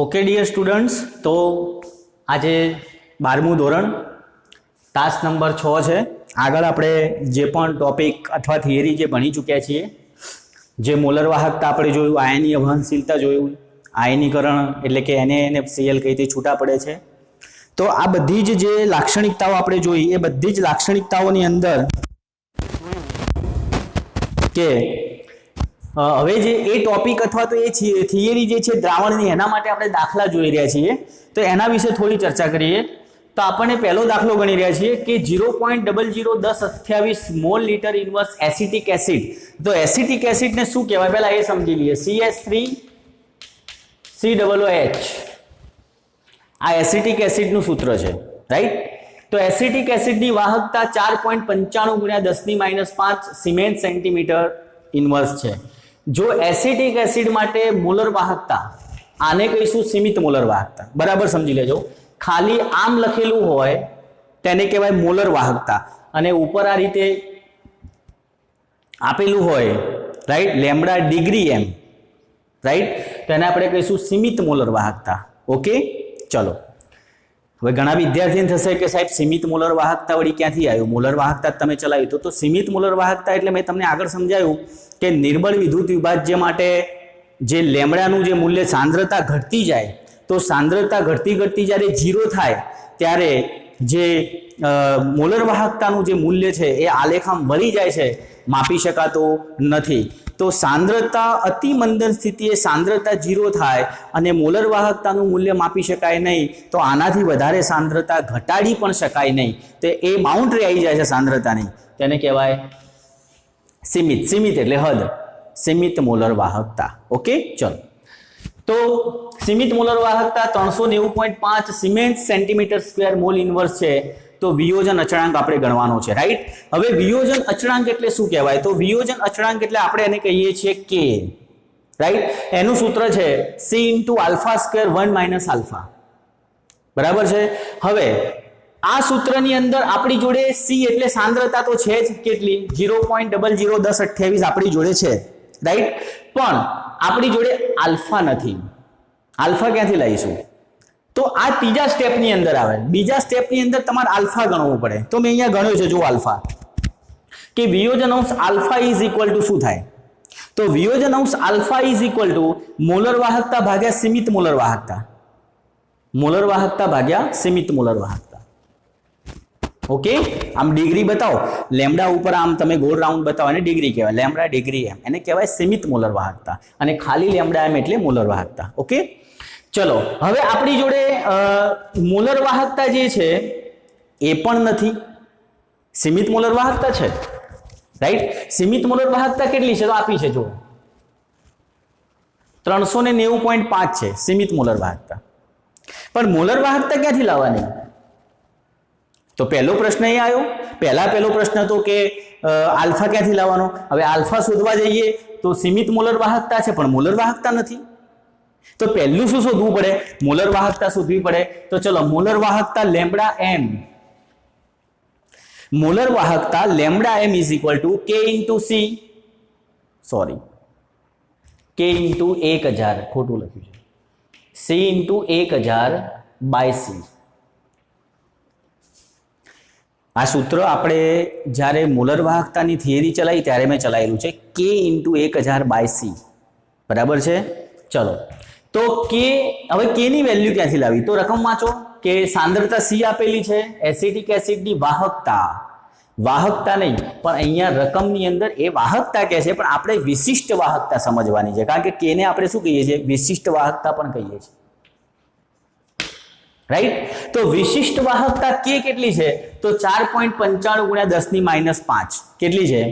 Okay dear students, તો આજે 12મું ધોરણ તાસ નંબર 6 છે. આગળ આપણે જે પણ ટોપિક અથવા થિયરી જે ભણી ચૂક્યા છીએ, જે મોલર વાહકતા આપણે જોયું, આયનીય વહનશીલતા જોયું, આયનીકરણ એટલે કે NaNFCl કઈ રીતે છૂટા પડે છે. તો આ બધી જ જે લાક્ષણિકતાઓ આપણે જોઈ એ બધી જ લાક્ષણિકતાઓની અંદર કે હવે જે એ ટોપિક અથવા તો એ થિયરી જે છે દ્રાવણની, એના માટે આપણે દાખલા જોઈ રહ્યા છીએ. તો એના વિશે થોડી ચર્ચા કરીએ. તો આપણને પહેલો દાખલો ગણી રહ્યા છીએ કે 0.001028 mall litre inverse acetic acid. તો એસિટિક એસિડને શું કહેવાય પહેલા એ સમજી લઈએ. CH3COOH આ એસિટિક એસિડનું સૂત્ર છે, રાઈટ? તો એસિટિક એસિડની વાહકતા 4.95 × 10⁻5 સિમેન્ટ સેન્ટીમીટર ઇન્વર્સ છે. જો એસિટિક એસિડ માટે મોલર વાહકતા, આને કહીશું સીમિત મોલર વાહકતા, બરાબર સમજી લેજો. ખાલી આમ લખેલું હોય તેને કહેવાય મોલર વાહકતા, અને ઉપર આ રીતે આપેલું હોય, right, lambda degree M, right, તો એને આપણે કહીશું સીમિત મોલર વાહકતા. ઓકે, ચલો. હવે ઘણા વિદ્યાર્થીને થશે કે સાહેબ સીમિત મોલર વાહકતા વળી ક્યાંથી આવ્યું? મોલર વાહકતા તમે ચલાવ્યું તો સીમિત મોલર વાહકતા એટલે મેં તમને આગળ સમજાવ્યું કે નિર્બળ વિદ્યુત વિભાજ્ય માટે જે લેમ્બડાનું જે મૂલ્ય સાંદ્રતા ઘટતી જાય, તો સાંદ્રતા ઘટતી ઘટતી જ્યારે 0 થાય ત્યારે જે મોલર વાહકતાનું જે મૂલ્ય છે એ આલેખ આમ વળી જાય છે, માપી શકાતો નથી. તો સાંદ્રતા અતિ મંદન સ્થિતિએ સાંદ્રતા 0 થાય અને મોલર વાહકતાનું મૂલ્ય માપી શકાય નહીં, તો આનાથી વધારે સાંદ્રતા ઘટાડી પણ શકાય નહીં. તો એ બાઉન્ડ્રી આવી જાય છે સાંદ્રતાની, તેને કહેવાય સીમિત. સીમિત એટલે હદ, સીમિત મોલર વાહકતા. ઓકે, ચલો. તો સીમિત મોલર વાહકતા 390.5 cement centimetre square mall inverse છે. તો વિયોજન અચળાંક આપણે ગણવાનો છે, રાઈટ? હવે વિયોજન અચળાંક એટલે શું કહેવાય? તો વિયોજન અચળાંક એટલે આપણે એને કહીએ છીએ કે, રાઈટ? એનું સૂત્ર છે C × α² 1 - α, બરાબર છે? હવે આ સૂત્રની અંદર આપણી જોડે C એટલે સાંદ્રતા તો છે જ, કેટલી? 0.001028 આપણી જોડે છે, રાઈટ? પણ આપણી જોડે આલ્ફા નથી. આલ્ફા ક્યાંથી લાવીશું? તો આ ત્રીજા સ્ટેપની અંદર આવે. બીજા સ્ટેપની અંદર તમારે આલ્ફા ગણવું પડે. તો મેં અહીંયા ગણ્યો છે, જો આલ્ફા, કે વિયોજન અંશ આલ્ફા ઇઝ ઇક્વલ ટુ શું થાય? તો વિયોજન અંશ alpha is equal two molar વાહકતા ભાગ્યા સીમિત મોલર વાહકતા. મોલર વાહકતા ભાગ્યા સીમિત મોલર વાહકતા. ઓકે, આમ ડિગ્રી બતાવો, લેમ્બડા ઉપર આમ તમે ગોળ રાઉન્ડ બતાવો, એને ડિગ્રી કહેવાય. લેમ્બડા ડિગ્રી એમ, એને કહેવાય સીમિત મોલર વાહકતા, અને ખાલી લેમ્બડા એમ એટલે મોલર વાહકતા. ઓકે, ચલો. હવે આપણી જોડે મોલર વાહકતા જે છે એ પણ નથી, સીમિત મોલર વાહકતા છે, રાઈટ? સીમિત મોલર વાહકતા કેટલી છે? તો આપી છે, જો 390.5 છે સીમિત મોલર વાહકતા. પણ મોલર વાહકતા ક્યાંથી લાવવાની? તો પહેલો પ્રશ્ન એ આવ્યો. પહેલો પ્રશ્ન હતો કે આલ્ફા ક્યાંથી લાવવાનો? હવે આલ્ફા શોધવા જઈએ તો સીમિત મોલર વાહકતા છે પણ મોલર વાહકતા નથી. તો પહેલું શું શોધવું પડે? મોલર વાહકતા શોધવી પડે. તો ચલો, મોલર વાહકતા લેમ્બડા એમ, મોલર વાહકતા lambda M is equal to K × C, sorry, K × 1000, ખોટું લખ્યું છે, C × 1000/C. આ સૂત્ર આપણે જ્યારે મોલર વાહકતાની થિયરી ચલાવી ત્યારે મેં ચલાવેલું છે, K × 1000/C, બરાબર છે? ચલો, તો કે હવે K ની વેલ્યુ ક્યાંથી લાવી? તો રકમ વાંચો કે સાંદ્રતા C આપેલી છે, એસિટિક એસિડની વાહકતા, વાહકતા નહીં પણ અહીંયા રકમની અંદર એ વાહકતા કહે છે, પણ આપણે વિશિષ્ટ વાહકતા સમજવાની છે, કારણ કે K ને આપણે શું કહીએ છીએ? વિશિષ્ટ વાહકતા પણ કહીએ છીએ, રાઈટ? તો વિશિષ્ટ વાહકતા K કેટલી છે? તો 4.95 × 10⁻5. કેટલી છે?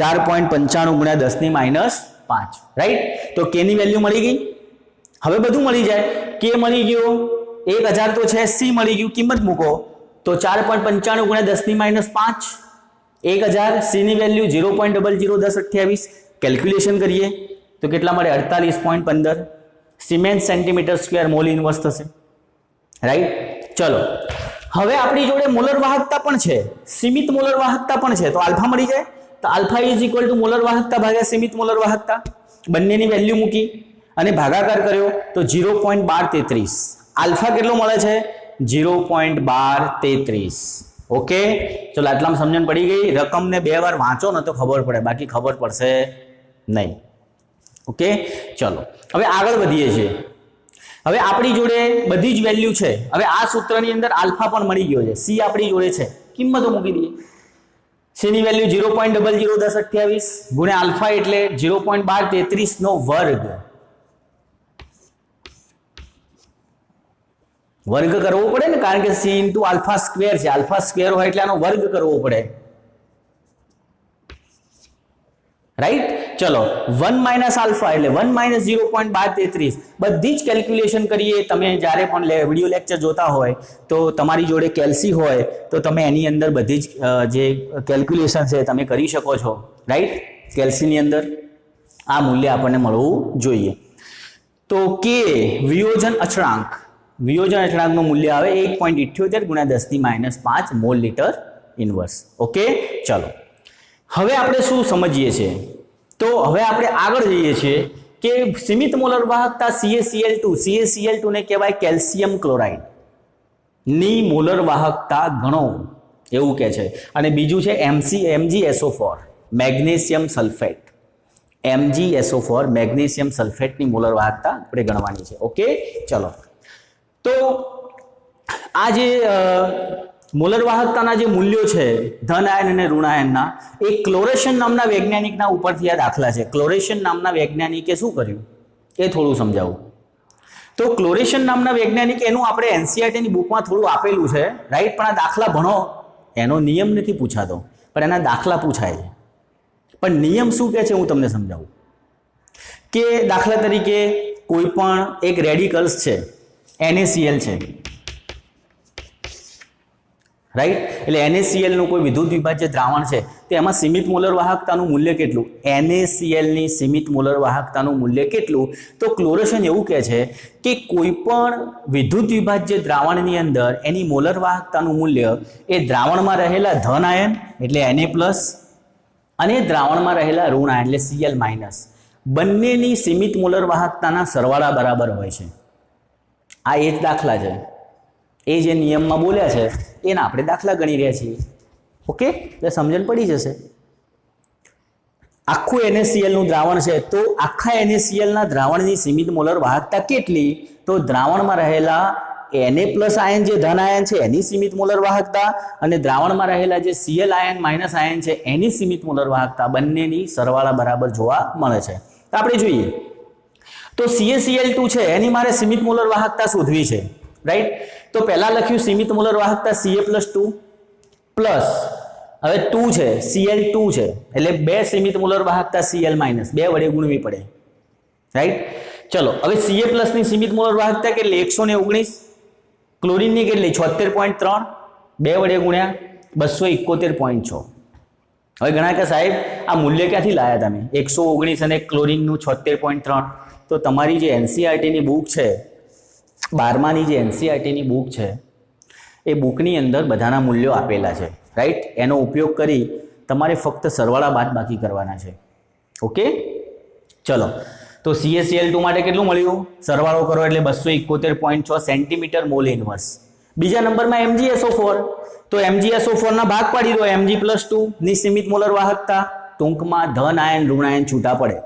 4.95 × 10⁻5, રાઈટ? તો K ની વેલ્યુ મળી ગઈ. હવે બધું મળી જાય. K મળી ગયો, 1000 તો છે, C મળી ગયું, કિંમત મૂકો. તો 4.95 × 10⁻5, 1000, C ની વેલ્યુ 0.001028. કેલ્ક્યુલેશન કરીએ તો કેટલા મળે? 48.15 cement centimetre square mall inverse થશે, રાઈટ? ચલો, હવે આપણી જોડે મોલર વાહકતા પણ છે, સીમિત મોલર વાહકતા પણ છે. તો આલ્ફા મળી જાય. તો alpha is equal two molar વાહકતા ભાગ્યા સીમિત મોલર વાહકતા. બંનેની વેલ્યુ મૂકી અને ભાગાકાર કર્યો તો 0.1233. આલ્ફા કેટલો મળે છે? 0.1233. ઓકે, ચલો આટલામાં સમજણ પડી ગઈ. રકમને 2 વાર વાંચો ને તો ખબર પડે, બાકી ખબર પડશે નહીં. ઓકે, ચલો હવે આગળ વધીએ છીએ. હવે આપણી જોડે બધી જ વેલ્યુ છે. હવે આ સૂત્રની અંદર આલ્ફા પણ મળી ગયો છે, સી આપણી જોડે છે, કિંમતો મૂકી દઈએ. સી ની વેલ્યુ 0.001028 ગુણ્યા આલ્ફા એટલે 0.1233 નો વર્ગ. વર્ગ કરવો પડે ને, કારણ કે સી ઇન્ટુ આલ્ફા સ્ક્વેર છે. આલ્ફા સ્ક્વેર હોય એટલે આનો વર્ગ કરવો પડે, રાઈટ. ચલો 1 માઇનસ આલ્ફા એટલે 1 માઇનસ 0.1233. બધી જ કેલ્ક્યુલેશન કરીએ. તમે જ્યારે પણ વિડીયો લેક્ચર જોતા હોય તો તમારી જોડે કેલ્સી હોય તો તમે એની અંદર બધી જ જે કેલ્ક્યુલેશન છે તમે કરી શકો છો, રાઈટ. કેલ્સીની અંદર આ મૂલ્ય આપણને મળવું જોઈએ. તો કે વિયોજન અચળાંક, વિયોજન અચળાંકનું મૂલ્ય આવે 1.78 ગુણ્યા 10⁻5 મોલ લિટર ઇન્વર્સ. ઓકે, ચલો હવે આપણે શું સમજીએ છીએ? તો હવે આપણે આગળ જઈએ છીએ કે સીમિત મોલર વાહકતા CaCl2 ને કહેવાય કેલ્શિયમ ક્લોરાઇડ ની મોલર વાહકતા ગણો એવું કહે છે. અને બીજું છે MgSO4 magnesium sulphate. MgSO4 magnesium સલ્ફેટની મોલર વાહકતા આપણે ગણવાની છે. ઓકે, ચલો તો આ જે મોલર વાહકતાના જે મૂલ્યો છે ધન આયન અને ઋણ આયનના, એ ક્લોરેશન નામના વૈજ્ઞાનિકના ઉપરથી આ દાખલા છે. ક્લોરેશન નામના વૈજ્ઞાનિકે શું કર્યું એ થોડું સમજાવું. તો ક્લોરેશન નામના વૈજ્ઞાનિક, એનું આપણે એનસીઈઆરટીની બુકમાં થોડું આપેલું છે, રાઈટ. પણ આ દાખલા ભણો, એનો નિયમ નથી પૂછાતો, પણ એના દાખલા પૂછાય છે. પણ નિયમ શું કહે છે હું તમને સમજાવું. કે દાખલા તરીકે કોઈ પણ એક રેડિકલ્સ છે, NaCl છે, રાઈટ. એટલે NaCl નું કોઈ વિદ્યુત વિભાજ્ય દ્રાવણ છે તો એમાં સીમિત મોલર વાહકતાનું મૂલ્ય કેટલું? NaCl ની સીમિત મોલર વાહકતાનું મૂલ્ય કેટલું? તો ક્લોરેશન એવું કહે છે કે કોઈ પણ વિદ્યુત વિભાજ્ય દ્રાવણની અંદર એની મોલર વાહકતાનું મૂલ્ય એ દ્રાવણમાં રહેલા ધન આયન એટલે Na+ અને દ્રાવણમાં રહેલા ઋણ આયન એટલે Cl- બંનેની સીમિત મોલર વાહકતાના સરવાળા બરાબર હોય છે. આ એ જ દાખલા છે. એ જે નિયમમાં બોલ્યા છે એના આપણે દાખલા ગણી રહ્યા છીએ. ઓકે, એટલે સમજણ પડી જશે. આખું NaCl નું દ્રાવણ છે તો આખા NaCl ના દ્રાવણની સીમિત મોલર વાહકતા કેટલી? તો દ્રાવણમાં રહેલા Na+ આયન જે ધન આયન છે એની સીમિત મોલર વાહકતા અને દ્રાવણમાં રહેલા જે Cl આયન માઇનસ આયન છે એની સીમિત મોલર વાહકતા બંનેની સરવાળા બરાબર જોવા મળે છે. તો આપણે જોઈએ તો CaCl2 છે એની મારે સીમિત મોલર વાહકતા શોધવી છે, રાઈટ. તો પહેલા લખ્યું સીમિત મોલર વાહકતા Ca+2 પ્લસ હવે 2 છે Cl2 છે એટલે 2 સીમિત મોલર વાહકતા Cl- 2 વડે ગુણવી પડે, રાઈટ. ચલો હવે Ca+ ની સીમિત મોલર વાહકતા કેટલી? 119. ક્લોરીનની કેટલી? 76.3. 2 વડે ગુણ્યા 271.6. હવે ઘણા કે સાહેબ આ મૂલ્ય ક્યાંથી લાયા તમે? 119 અને ક્લોરીનનું 76.3. તો તમારી જે એનસીઈઆરટીની બુક છે, 12માની જે એનસીઈઆરટીની બુક છે એ બુકની અંદર બધાના મૂલ્યો આપેલા છે, રાઈટ. એનો ઉપયોગ કરી તમારે ફક્ત સરવાળા બાદબાકી કરવાના છે. ઓકે, ચલો તો CaCl2 માટે કેટલું મળ્યું? સરવાળો કરો એટલે 271.6 સેન્ટીમીટર મોલ ઇન્વર્સ. બીજા નંબરમાં MgSO4. તો MgSO4 ના ભાગ પાડી દો. Mg+2 ની સીમિત મોલર વાહકતા, ટૂંકમાં ધન આયન ઋણ આયન છૂટા પડે,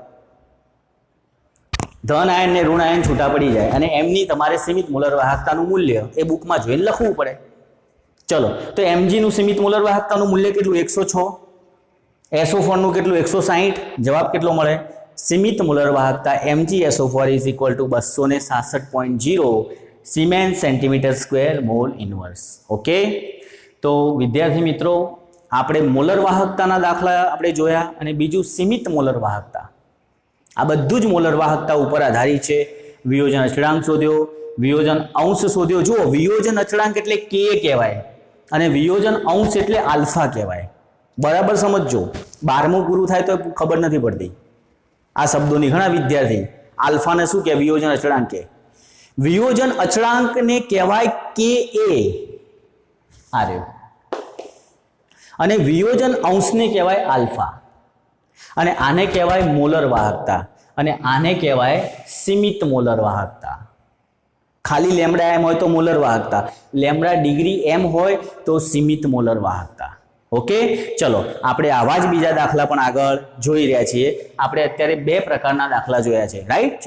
ધન આયન ને ઋણ આયન છૂટા પડી જાય અને એમની તમારે સીમિત મોલર વાહકતાનું મૂલ્ય એ બુકમાં જોઈને લખવું પડે. ચલો તો Mg નું સીમિત મોલર વાહકતાનું મૂલ્ય કેટલું? 106. SO4 નું કેટલું? 160. જવાબ કેટલો મળે? સીમિત મોલર વાહકતા MgSO4 = 266.0 siemens centimetre square mall inverse. Okay, તો વિદ્યાર્થી મિત્રો આપણે મોલર વાહકતાના દાખલા આપણે જોયા અને બીજું સીમિત મોલર વાહકતા. આ બધું જ મોલર વાહકતા ઉપર આધારિત છે. વિયોજન અચળાંક શોધ્યો, વિયોજન અંશ શોધ્યો. જુઓ, વિયોજન અચળાંક એટલે K કહેવાય અને વિયોજન અંશ એટલે આલ્ફા કહેવાય. બરાબર સમજજો. 12મું પૂરું થાય તો ખબર નથી પડતી આ શબ્દોની. ઘણા વિદ્યાર્થી આલ્ફાને શું કહે? વિયોજન અચળાંક કહે. વિયોજન અચળાંકને કહેવાય Ka આ રહ્યો અને વિયોજન અંશને કહેવાય આલ્ફા અને આને કહેવાય મોલર વાહકતા અને આને કહેવાય સીમિત મોલર વાહકતા. ખાલી લેમ્ડા એમ હોય તો મોલર વાહકતા, લેમ્ડા ડિગ્રી એમ હોય તો સીમિત મોલર વાહકતા. ઓકે, ચલો આપણે આવા જ બીજા દાખલા પણ આગળ જોઈ રહ્યા છીએ. આપણે અત્યારે 2 પ્રકારના દાખલા જોયા છે, રાઈટ?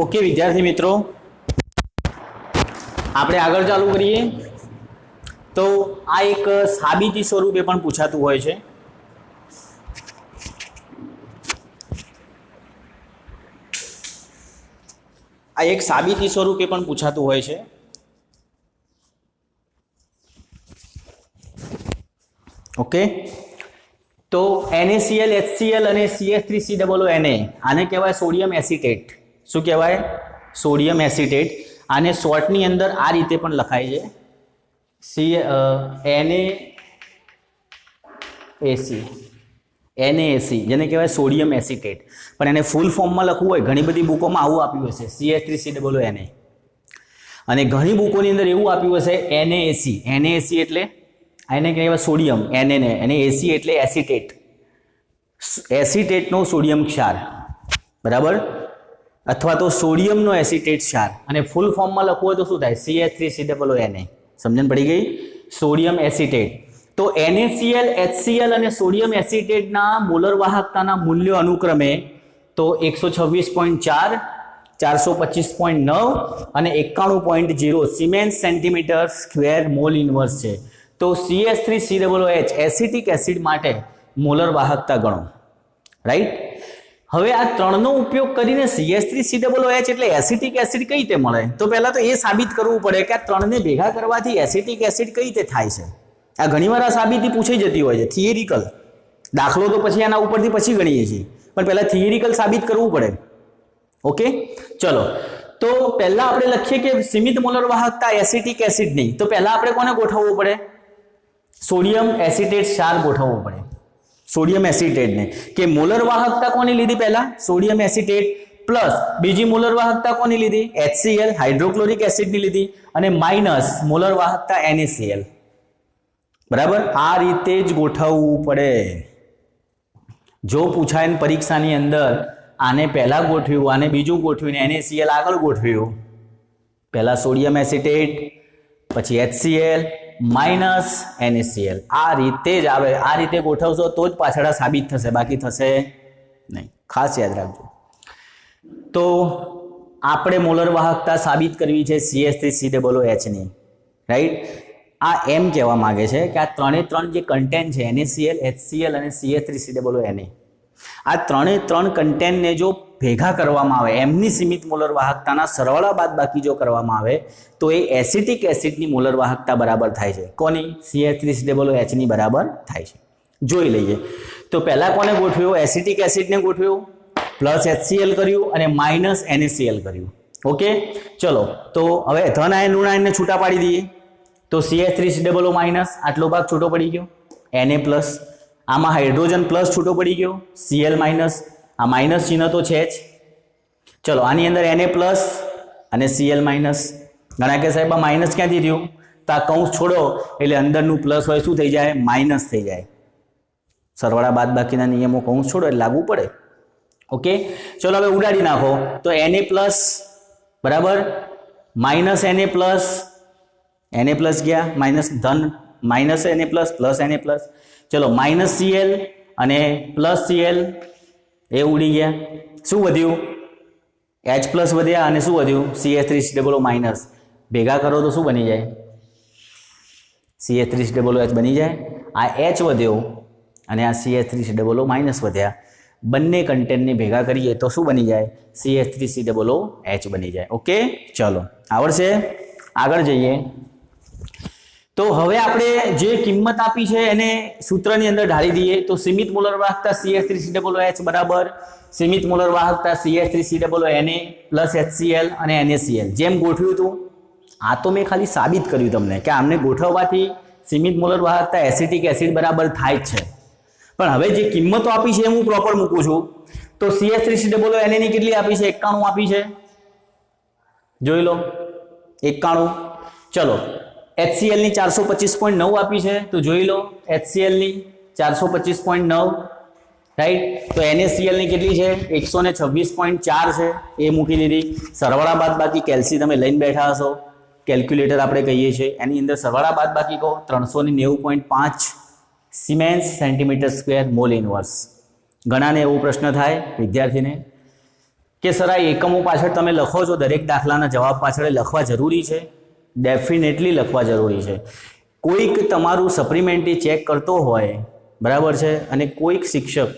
ઓકે વિદ્યાર્થી મિત્રો, આપણે આગળ ચાલુ કરીએ. તો આ એક સાબિતી સ્વરૂપે પણ પૂછાતું હોય છે. આ એક સાબિતી સ્વરૂપે પણ પૂછાતું હોય છે. ઓકે, તો NaCl HCl અને CH3COONA આને કહેવાય સોડિયમ એસિટેટ. શું કહેવાય? Sodium acetate. આને શોર્ટની અંદર આ રીતે પણ લખાય છે, NaAC, જેને કહેવાય સોડિયમ એસિટેટ. પણ એને ફૂલ ફોર્મમાં લખવું હોય, ઘણી બધી બુકોમાં આવું આપ્યું હશે CH3COONA, અને ઘણી બુકોની અંદર એવું આપ્યું હશે NaAC. NaAC એટલે એને કહેવાય સોડિયમ, Na અને AC એટલે એસિટેટ, એસિટેટનો સોડિયમ ક્ષાર, બરાબર, અથવા તો સોડિયમનો એસિટેટ ક્ષાર. અને ફૂલ ફોર્મમાં લખવું હોય તો શું થાય? CH3COONA. સમજણ પડી ગઈ? Sodium acetate. તો NaCl HCl અને સોડિયમ એસિટેટના મોલર વાહકતાના મૂલ્યો અનુક્રમે તો 126.4, 425.9 અને 91.0 siemens centimetre square mall inverse છે. તો CH3COOH એસિટિક એસિડ માટે મોલર વાહકતા ગણો, રાઈટ? હવે આ ત્રણનો ઉપયોગ કરીને CH3COOH એટલે એસિટિક એસિડ કઈ રીતે મળે? તો પહેલા તો એ સાબિત કરવું પડે કે આ ત્રણને ભેગા કરવાથી એસિટિક એસિડ કઈ રીતે થાય છે. આ ઘણીવાર આ સાબિતી પૂછાઈ જતી હોય છે, થિયરિકલ. દાખલો તો પછી આના ઉપરથી પછી ગણીએ છીએ, પણ પહેલા થિયરિકલ સાબિત કરવું પડે. ઓકે, ચલો. તો પહેલા આપણે લખીએ કે સીમિત મોલર વાહકતા એસિટિક એસિડની. તો પહેલા આપણે કોને ગોઠવવું પડે? સોડિયમ એસિટેટ ક્ષાર ગોઠવવો પડે, સોડિયમ એસિટેટને. કે મોલર વાહકતા કોની લીધી? પહેલા સોડિયમ એસિટેટ, પ્લસ બીજી મોલર વાહકતા કોની લીધી? HCl હાઇડ્રોક્લોરિક એસિડની લીધી, અને માઇનસ મોલર વાહકતા NaCl. બરાબર, આ રીતે જ ગોઠવવું પડે. જો પૂછાય પરીક્ષાની અંદર આને પહેલા ગોઠવ્યું, આને બીજું ગોઠવ્યું, NaCl આગળ ગોઠવ્યું, પહેલા સોડિયમ એસિટેટ, પછી HCl માઇનસ NaCl, આ રીતે જ આવે. આ રીતે ગોઠવશો તો જ પાછળ સાબિત થશે, બાકી થશે નહીં. ખાસ યાદ રાખજો. તો આપણે મોલર વાહકતા સાબિત કરવી છે CH3COOH ની, રાઈટ? આ એમ કહેવા માંગે છે કે આ ત્રણે ત્રણ જે કન્ટેન્ટ છે NaCl HCl અને CH3COONA, આ ત્રણે ત્રણ કન્ટેન્ટને જો ભેગા કરવામાં આવે, એમની સીમિત મોલર વાહકતાના સરવાળા બાદ બાકી જો કરવામાં આવે તો એ એસિટિક એસિડની મોલર વાહકતા બરાબર થાય છે. કોની? CH3COOH ની બરાબર થાય છે. જોઈ લઈએ. તો પહેલા કોને ગોઠવ્યો? એસિટિક એસિડને ગોઠવ્યો, પ્લસ HCl કર્યું અને માઇનસ NaCl કર્યું. ઓકે, ચલો. તો હવે ધન આયન ઋણ આયનને છૂટા પાડી દઈએ. તો CH3COO માઇનસ, આટલો ભાગ છૂટો પડી ગયો, Na પ્લસ, આમાં હાઇડ્રોજન પ્લસ છૂટો પડી ગયો, Cl માઇનસ, આ માઇનસ ચિહ્ન તો છે જ. ચલો, આની અંદર Na પ્લસ અને Cl માઇનસ. ઘણા કે સાહેબ આ માઇનસ ક્યાંથી થયું? તો આ કૌંસ છોડો એટલે અંદરનું પ્લસ હોય શું થઈ જાય? માઇનસ થઈ જાય. સરવાળા બાદ બાકીના નિયમો કૌંસ છોડો એટલે લાગુ પડે. ઓકે, ચલો હવે ઉડાડી નાખો. તો Na પ્લસ બરાબર, માઇનસ Na પ્લસ ગયા, માઇનસ ધન, minus Na plus Na plus. ચલો, માઇનસ Cl અને પ્લસ Cl એ ઉડી ગયા. શું વધ્યું? H પ્લસ વધ્યા, અને શું વધ્યું? CH3COO minus. ભેગા કરો તો શું બની જાય? CH3COOH બની જાય. આ H વધ્યો અને આ CH3COO માઇનસ વધ્યા. બંને કન્ટેન્ટને ભેગા કરીએ તો શું બની જાય? CH3COOH બની જાય. ઓકે, ચલો, આવડશે? આગળ જઈએ. તો હવે આપણે જે કિંમત આપી છે એને સૂત્રની અંદર ઢાળી દઈએ. તો સીમિત મોલર વાહકતા CH3COOH બરાબર સીમિત મોલર વાહકતા CH3COONA પ્લસ HCl અને NaCl. જેમ ગોઠવ્યું હતું, આ તો મેં ખાલી સાબિત કર્યું તમને કે આમને ગોઠવવાથી સીમિત મોલર વાહકતા એસિટિક એસિડ બરાબર થાય જ છે, પણ હવે જે કિંમતો આપી છે હું પ્રોપર મૂકું છું. તો CH3COO ની કેટલી આપી છે? 91 આપી છે, જોઈ લો 91. ચલો HCl ની 425.9 આપી છે, તો જોઈ લો HCl ની 425.9, રાઈટ. તો NaCl ની કેટલી છે? 126.4 છે, એ મૂકી દીધી. સરવાળા બાદ બાકી કેલ્સી તમે લઈને બેઠા હશો, કેલ્ક્યુલેટર આપણે કહીએ છીએ, એની અંદર સરવાળા બાદ બાકી કહો 390.5 siemens centimetre square mall inverse. ઘણાને એવો પ્રશ્ન થાય વિદ્યાર્થીને કે સર આ એકમો પાછળ તમે લખો છો, દરેક દાખલાના જવાબ પાછળ લખવા જરૂરી છે? ડેફિનેટલી લખવા જરૂરી છે. કોઈક તમારું સપ્લિમેન્ટરી ચેક કરતો હોય, બરાબર છે, અને કોઈક શિક્ષક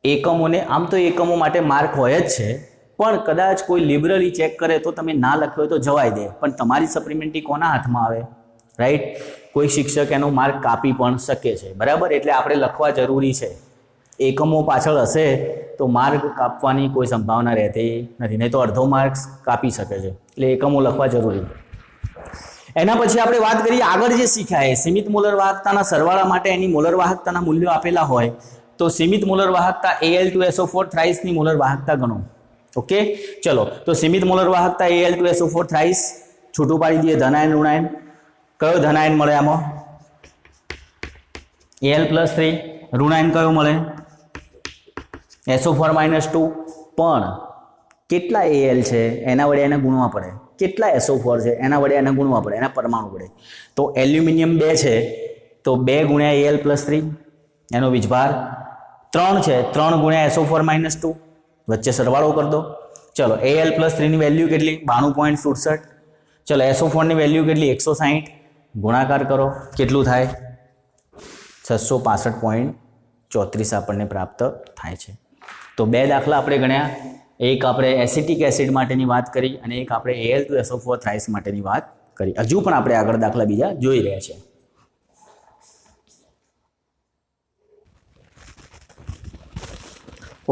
એકમોને, આમ તો એકમો માટે માર્ક હોય જ છે, પણ કદાચ કોઈ લિબરલી ચેક કરે તો તમે ના લખ્યો હોય તો જવાય દે, પણ તમારી સપ્લિમેન્ટરી કોના હાથમાં આવે? રાઈટ. કોઈ શિક્ષક એનો માર્ક કાપી પણ શકે છે, બરાબર. એટલે આપણે લખવા જરૂરી છે. એકમો પાછળ હશે તો માર્ક કાપવાની કોઈ સંભાવના રહેતી નથી, નહીં તો અડધો માર્ક્સ કાપી શકે છે. એટલે એકમો લખવા જરૂરી. એના પછી આપણે વાત કરીએ આગળ જે શીખ્યા સીમિત મોલર વાહકતાના સરવાળા માટે એની મોલર વાહકતાના મૂલ્યો આપેલા હોય તો સીમિત મોલર વાહકતા Al2SO4 થ્રાઇસ ની મોલર વાહકતા ગણો. ઓકે, ચલો. તો સીમિત મોલર વાહકતા Al2SO4 થ્રાઇસ છૂટું પાડી દઈએ. ધનાયન ઋણાયન, કયો ધનાયન મળે આમાં? Al+3. ઋણાયન કયો મળે? SO4 -2. પણ કેટલા Al છે એના વડે એને ગુણવા પડે, કેટલા SO4 છે એના વડે એને ગુણવા પડે, એના પરમાણુ વડે. તો એલ્યુમિનિયમ 2 છે તો 2 ગુણ્યા Al+3 એનો વીજભાર, 3 છે 3 ગુણ્યા SO4 -2 વચ્ચે સરવાળો કરી દો. ચલો Al+3 ની વેલ્યુ કેટલી? 92.67. ચલો SO4 ની વેલ્યુ કેટલી? 160. ગુણાકાર કરો કેટલું થાય? 665.34 આપણને પ્રાપ્ત થાય છે. તો બે દાખલા આપણે ગણ્યા, એક આપણે એસિટિક એસિડ માટેની વાત કરી અને એક આપણે Al2SO4 થ્રાઇસ માટેની વાત કરી. હજુ પણ આપણે આગળ દાખલા બીજા જોઈ રહ્યા છે.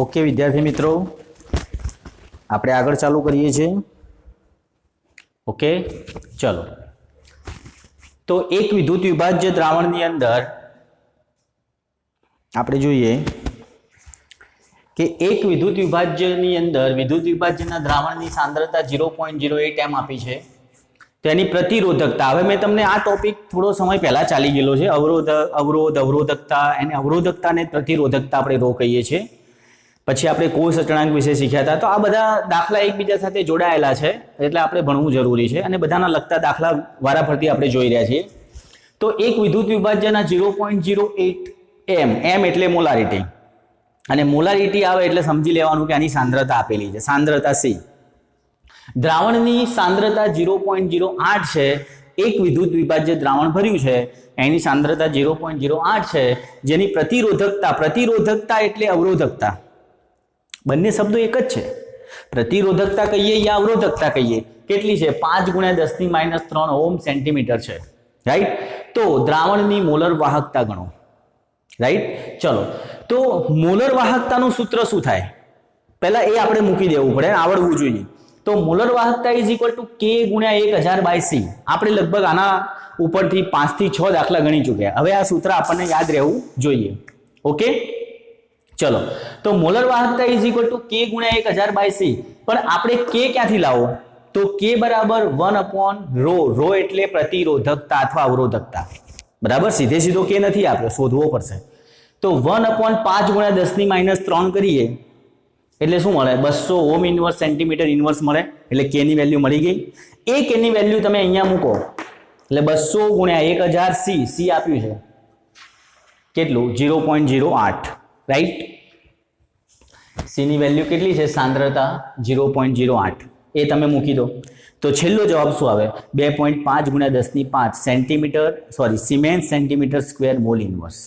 ઓકે વિદ્યાર્થી મિત્રો, આપણે આગળ ચાલુ કરીએ છીએ. ઓકે, ચલો. તો એક વિદ્યુત વિભાજ્ય દ્રાવણની અંદર આપણે જોઈએ કે એક વિદ્યુત વિભાજ્યની અંદર વિદ્યુત વિભાજ્યના દ્રાવણની સાંદ્રતા 0.08 m આપી છે. તેની પ્રતિરોધકતા, હવે મેં તમને આ ટોપિક થોડો સમય પહેલા ચાલી ગયેલો છે, અવરોધકતા, એને અવરોધકતા ને પ્રતિરોધકતા આપણે રો કહીએ છીએ. પછી આપણે કોષ અચળાંક વિશે શીખ્યા હતા. તો આ બધા દાખલા એકબીજા સાથે જોડાયેલા છે, એટલે આપણે ભણવું જરૂરી છે અને બધાના લગતા દાખલા વારાફરતી આપણે જોઈ રહ્યા છીએ. તો એક વિદ્યુત વિભાજ્યના 0.08 m, m એટલે મોલારિટી, અને મોલારિટી આવે એટલે સમજી લેવાનું કે આની સાંદ્રતા આપેલી છે, સાંદ્રતા C. દ્રાવણની સાંદ્રતા 0.08 છે. એક વિદ્યુત વિભાજ્ય દ્રાવણ ભર્યું છે, એની સાંદ્રતા 0.08 છે, જેની પ્રતિરોધકતા એટલે અવરોધકતા, બંને શબ્દો એક જ છે. પ્રતિરોધકતા કહીએ યા અવરોધકતા કહીએ, કેટલી છે? 5 × 10⁻³ ઓહમ સેન્ટીમીટર છે, રાઈટ. તો દ્રાવણની મોલર વાહકતા ગણો, રાઈટ. ચલો, તો મોલર વાહકતાનું સૂત્ર શું થાય? પહેલા એ આપણે મૂકી દેવું પડે, આવડવું જોઈએ. તો મોલર વાહકતા K × 1000/C. આપણે લગભગ આના ઉપરથી 5 થી 6 દાખલા ગણી ચૂક્યા. હવે આ સૂત્ર આપણને યાદ રહેવું જોઈએ. ઓકે, ચલો. તો મોલર વાહકતા K × 1000/C. પણ આપણે K ક્યાંથી લાવો? તો K બરાબર 1/ρ. ρ એટલે પ્રતિરોધકતા અથવા અવરોધકતા, બરાબર. સીધે સીધો K નથી આપ્યો, શોધવો પડશે. તો 1/5 × 10⁻³ કરીએ એટલે શું મળે? 200 ઓહમ ઇન્વર્સ સેન્ટીમીટર ઇન્વર્સ મળે. એટલે K ની વેલ્યુ મળી ગઈ. એ K ની વેલ્યુ તમે અહીંયા મૂકો એટલે 200 × 1000 C આપ્યું છે કેટલું? 0.08, રાઈટ. C ની વેલ્યુ કેટલી છે? સાંદ્રતા 0.08, એ તમે મૂકી દો. તો છેલ્લો જવાબ શું આવે? 2.5 × 10⁵ siemens centimetre square mall inverse.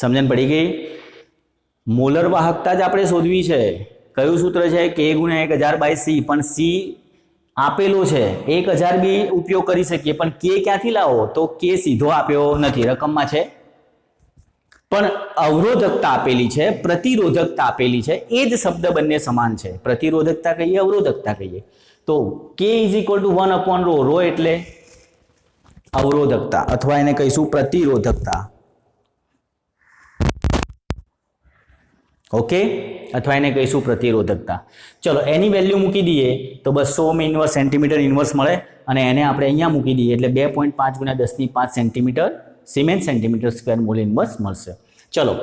સમજણ પડી ગઈ? મોલર વાહકતા જ આપણે શોધવી છે. કયું સૂત્ર છે? K × 1000/C. પણ C આપેલો છે, 1000 બી ઉપયોગ કરી શકીએ, પણ K ક્યાંથી લાવો? તો K સીધો આપ્યો નથી, રકમમાં છે. પણ અવરોધકતા આપેલી છે, પ્રતિરોધકતા આપેલી છે, એ જ શબ્દ બંને સમાન છે. પ્રતિરોધકતા કહીએ, અવરોધકતા કહીએ. તો K = 1/ρ. ρ એટલે અવરોધકતા અથવા એને કહીશું પ્રતિરોધકતા. ઓકે, અથવા એને કહીશું પ્રતિરોધકતા. ચલો એની વેલ્યુ મૂકી દઈએ તો 200 ઇન્વર્સ સેન્ટીમીટર ઇન્વર્સ મળે અને એને આપણે અહીંયા મૂકી દઈએ એટલે 2.5 ગુણ્યા 10⁵ centimetre cement centimetre square mall inverse મળશે. ચલો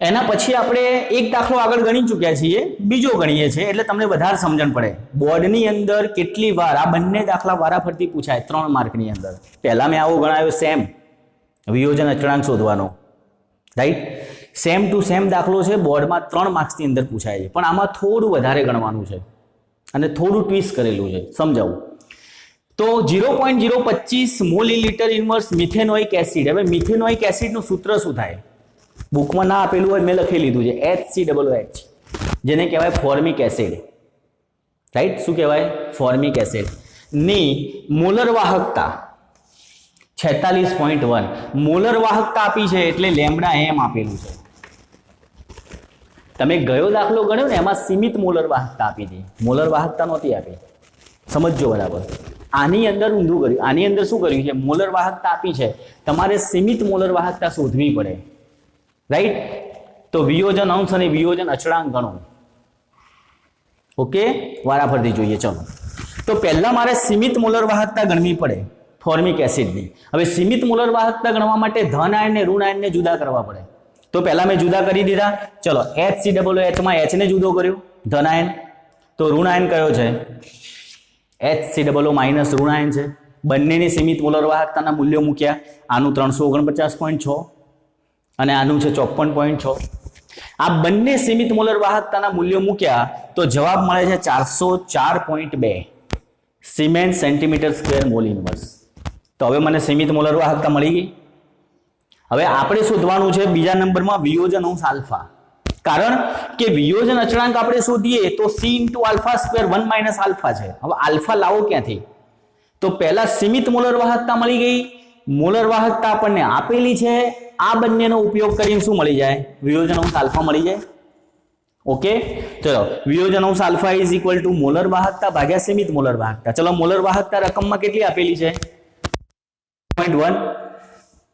એના પછી આપણે એક દાખલો આગળ ગણી ચૂક્યા છીએ, બીજો ગણીએ છીએ એટલે તમને વધારે સમજણ પડે. બોર્ડની અંદર કેટલી વાર આ બંને દાખલા વારાફરતી પૂછાય 3 માર્કની અંદર. પહેલા મેં આવો ગણાવ્યો સેમ વિયોજન અચળાંક શોધવાનો, રાઈટ. સેમ ટુ સેમ દાખલો છે, બોર્ડમાં 3 માર્ક્સની અંદર પૂછાય છે, પણ આમાં થોડું વધારે ગણવાનું છે અને થોડું ટ્વિસ્ટ કરેલું છે, સમજાવું. તો 0.025 mall litre inverse methanoic acid. હવે મિથેનોઇક એસિડનું સૂત્ર શું થાય? બુકમાં ના આપેલું હોય, મેં લખી લીધું છે HCOH, જેને કહેવાય ફોર્મિક એસિડ, રાઈટ. શું કહેવાય? ફોર્મિક એસિડ ની મોલર વાહકતા 46.1. મોલર વાહકતા આપી છે એટલે લેમ્બડા એમ આપેલું છે. તમે ગયો દાખલો ગણ્યો ને એમાં સીમિત મોલર વાહકતા આપી હતી, મોલર વાહકતા નહોતી આપી. સમજજો બરાબર. આની અંદર ઊંધું કર્યું. આની અંદર શું કર્યું છે? મોલર વાહકતા આપી છે, તમારે સીમિત મોલર વાહકતા શોધવી પડે, રાઈટ. તો વિયોજન અંશ અને વિયોજન અચળાંક ગણો. ઓકે, વારાફરતી જોઈએ. ચલો, તો પહેલા મારે સીમિત મોલર વાહકતા ગણવી પડે ફોર્મિક એસિડની. હવે સીમિત મોલર વાહકતા ગણવા માટે ધન આયન ને ઋણ આયનને જુદા કરવા પડે. તો પહેલા મેં જુદા કરી દીધા. ચલો HCOH માં H ને જુદો કર્યો, ધન આયન. તો ઋણ આયન કયો છે? HCOO માઇનસ ઋણ આયન છે. બંનેની સીમિત મોલર વાહકતાના મૂલ્યો મૂક્યા. આનું 349.6 અને આનું છે 54.6. આ બંને સીમિત મોલર વાહકતાના મૂલ્યો મૂક્યા તો જવાબ મળે છે 404.2 cement centimetre square mall inverse. તો હવે મને સીમિત મોલર વાહકતા મળી ગઈ. હવે આપણે શોધવાનું છે બીજા નંબરમાં વિયોજન અંશ આલ્ફા. કારણ કે વિયોજન અચળાંક આપણે શોધીએ તો C × આલ્ફા સ્ક્વેર 1 - આલ્ફા છે. હવે આલ્ફા લાવો ક્યાંથી? તો પહેલા સીમિત મોલર વાહકતા મળી ગઈ. મોલર વાહકતા આપણને આપેલી છે, આ બંનેનો ઉપયોગ કરીને શું મળી જાય? વિયોજન અંશ આલ્ફા મળી જાય. ઓકે, ચલો વિયોજન અંશ alpha is equal two molar વાહકતા ભાગ્યા સીમિત મોલર વાહકતા. ચલો મોલર વાહકતા રકમમાં કેટલી આપેલી છે? 0.1.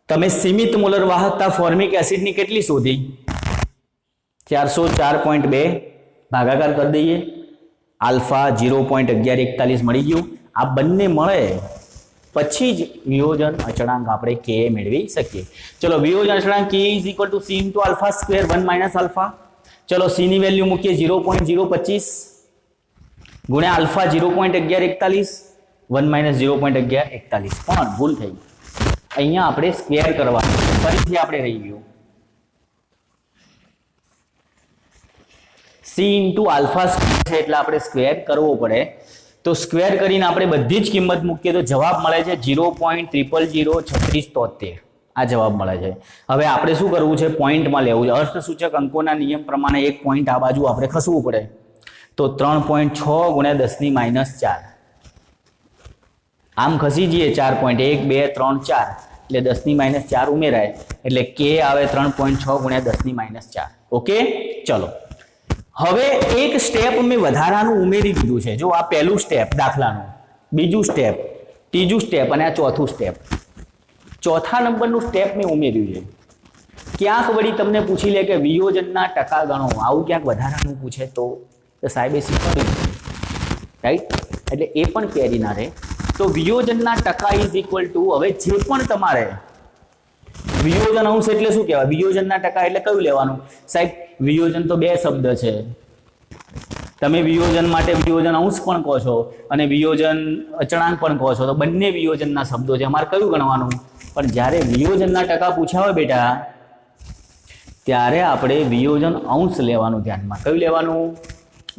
તમે સીમિત મોલર વાહકતા ફોર્મિક એસિડની કેટલી શોધી? 404.2 ભાગાકાર કરી દઈએ. આલ્ફા 0.1141 મળી ગયું. આ બંને મળે પછી જ વિયોજન અચળાંક આપણે K મેળવી શકીએ. ચલો વિયોજન અચળાંક K is equal two C × alpha square 1 - alpha. ચલો C ની વેલ્યુ મૂકીએ 0.025 ગુણ્યા આલ્ફા 0.1141 1 - 0.1141. પણ ભૂલ થઈ, અહીંયા આપણે સ્ક્વેર કરવાનું, ફરીથી આપણે રહી ગયું. C × આલ્ફા સ્ક્વેર છે એટલે આપણે સ્ક્વેર કરવો પડે. તો સ્ક્વેર કરીને આપણે બધી જ કિંમત મૂકીએ તો જવાબ મળે છે 0.0003673. આ જવાબ મળે છે. હવે આપણે શું કરવું છે? પોઈન્ટમાં લેવું છે. અર્થસૂચક અંકોના નિયમ પ્રમાણે એક પોઈન્ટ આ બાજુ આપણે ખસવું પડે. તો 3.6 ગુણ્યા 10⁻⁴. આમ ખસી જઈએ 4.1 2 3 4 એટલે 10⁻⁴ ઉમેરાય એટલે K આવે 3.6 ગુણ્યા 10⁻⁴. ઓકે, ચલો હવે એક સ્ટેપ મેં વધારાનું ઉમેરી દીધું છે. જો આ પહેલું સ્ટેપ દાખલાનું, બીજું સ્ટેપ, ત્રીજું સ્ટેપ અને આ ચોથું સ્ટેપ. ચોથા નંબરનું સ્ટેપ મેં ઉમેર્યું છે. ક્યાંક વળી તમને પૂછી લે કે વિયોજનના ટકા ગણો, આવું ક્યાંક વધારાનું પૂછે તો સાહેબે શીખવાડ્યું, રાઈટ. એટલે એ પણ કેરી ના રહે. તો વિયોજનના ટકા ઇઝ ઇક્વલ ટુ, હવે જે પણ તમારે વિયોજન અંશ એટલે શું કહેવાય? વિયોજનના ટકા એટલે કયું લેવાનું? સાહેબ વિયોજન તો બે શબ્દ છે. તમે વિયોજન માટે વિયોજન અંશ પણ કહો છો અને વિયોજન અચળાંક પણ કહો છો, તો બંને વિયોજનના શબ્દો છે. અમારે કયું ગણવાનું? પણ જ્યારે વિયોજનના ટકા પૂછ્યા હોય બેટા, ત્યારે આપણે વિયોજન અંશ લેવાનું ધ્યાનમાં. કયું લેવાનું?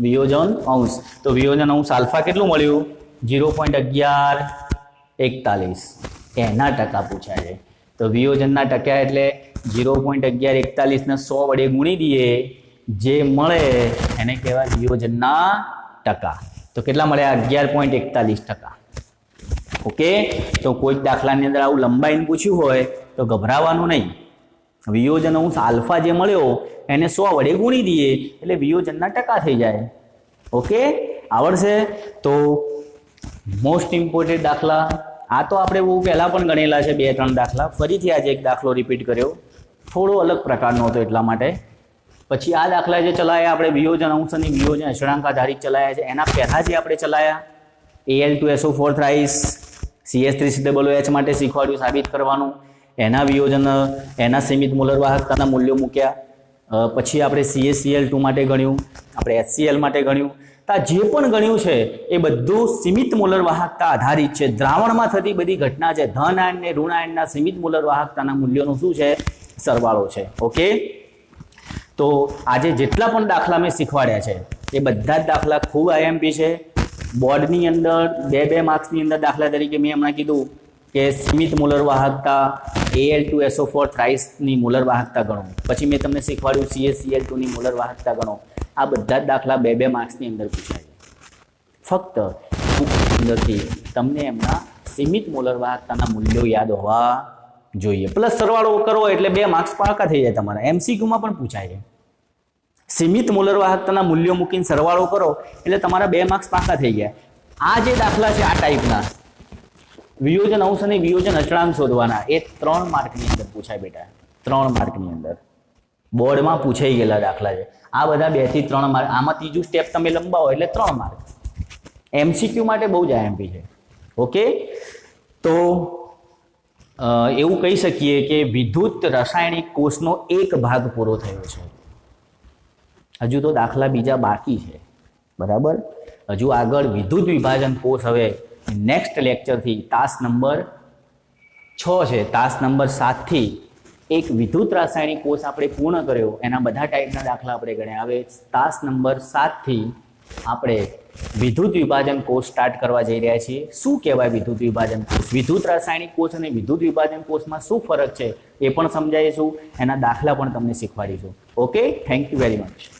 વિયોજન અંશ. તો વિયોજન અંશ આલ્ફા કેટલું મળ્યું? 0.1141. એના ટકા પૂછ્યા છે. તો વિયોજનના ટકા એટલે 0.1141 ને 100 વડે ગુણી દઈએ, જે મળે એને કહેવાય વિયોજનના ટકા. તો કેટલા મળ્યા? 11.41%. ઓકે, તો કોઈ દાખલાની અંદર આવું લંબાઈને પૂછ્યું હોય તો ગભરાવાનું નહીં. વિયોજન અંશ આલ્ફા જે મળ્યો એને 100 વડે ગુણી દઈએ એટલે વિયોજનના ટકા થઈ જાય. ઓકે, આવડશે? તો મોસ્ટ ઇમ્પોર્ટન્ટ દાખલા આ તો આપણે બહુ પહેલાં પણ ગણેલા છે 2-3 દાખલા, ફરીથી આજે એક દાખલો રિપીટ કર્યો, થોડો અલગ પ્રકારનો હતો એટલા માટે. પછી આ દાખલા જે ચલાયા આપણે વિયોજન અંશ અને વિયોજન અચળાંક આધારિત ચલાયા છે, એના પહેલાં જે આપણે ચલાયા Al2SO4 થ્રાઇસ CH3COOH માટે શીખવાડ્યું સાબિત કરવાનું, એના વિયોજન એના સીમિત મોલર વાહકતાના મૂલ્યો મૂક્યા. પછી આપણે CaCl2 માટે ગણ્યું, આપણે HCl માટે ગણ્યું. આ જે પણ ગણ્યું છે એ બધું સીમિત મોલર વાહકતા આધારિત છે. દ્રાવણમાં થતી બધી ઘટના છે, ધન આયન ને ઋણ આયનના સીમિત મોલર વાહકતાના મૂલ્યોનું શું છે? સરવાળો છે. ઓકે, તો આજે જેટલા પણ દાખલા મેં શીખવાડ્યા છે એ બધા જ દાખલા ખૂબ IMP છે. બોર્ડની અંદર 2-2 માર્ક્સની અંદર દાખલા તરીકે મેં હમણાં કીધું કે સીમિત મોલર વાહકતા Al2SO4 થ્રાઇસની મોલર વાહકતા ગણો. પછી મેં તમને શીખવાડ્યું CaCl2ની મોલર વાહકતા ગણો. આ બધા જ દાખલા 2-2 માર્ક્સની અંદર પૂછાય છે. ફક્ત અંદરથી તમને એમના સીમિત મોલર વાહકતાના મૂલ્યો યાદ હોવા જોઈએ. પ્લસ સરવાળો કરો એટલે 2 માર્ક્સ પાકા થઈ જાય તમારા. MCQમાં પણ પૂછાય છે. સીમિત મોલર વાહકતાના મૂલ્યો મૂકીને સરવાળો કરો એટલે તમારા 2 માર્ક્સ પાકા થઈ ગયા. આ જે દાખલા છે આ ટાઈપના વિયોજન અંશ અને વિયોજન અચળાંક શોધવાના, એ 3 માર્કની અંદર પૂછાય બેટા. 3 માર્કની અંદર બોર્ડમાં પૂછાઈ ગયેલા દાખલા છે આ બધા. 2 થી 3 માર્ક. આમાં ત્રીજું સ્ટેપ તમે લંબાવો એટલે 3 માર્ક. MCQ માટે બહુ જ IMP છે. ઓકે, તો એવું કહી શકીએ કે વિદ્યુત રાસાયણિક કોષનો એક ભાગ પૂરો થયો છે. હજુ તો દાખલા બીજા બાકી છે, બરાબર. હજુ આગળ વિદ્યુત વિભાજન કોષ હવે નેક્સ્ટ લેક્ચરથી તાસ નંબર 6 છે, તાસ નંબર 7 થી એક વિદ્યુત રાસાયણિક કોષ આપણે પૂર્ણ કર્યો. એના બધા ટાઈપના દાખલા આપણે ગણ્યા. હવે તાસ નંબર 7 થી આપણે વિદ્યુત વિભાજન કોષ સ્ટાર્ટ કરવા જઈ રહ્યા છીએ. શું કહેવાય વિદ્યુત વિભાજન કોષ? વિદ્યુત રાસાયણિક કોષ અને વિદ્યુત વિભાજન કોષમાં શું ફરક છે એ પણ સમજાવીશું. એના દાખલા પણ તમને શીખવાડીશું. Okay, thank you very much.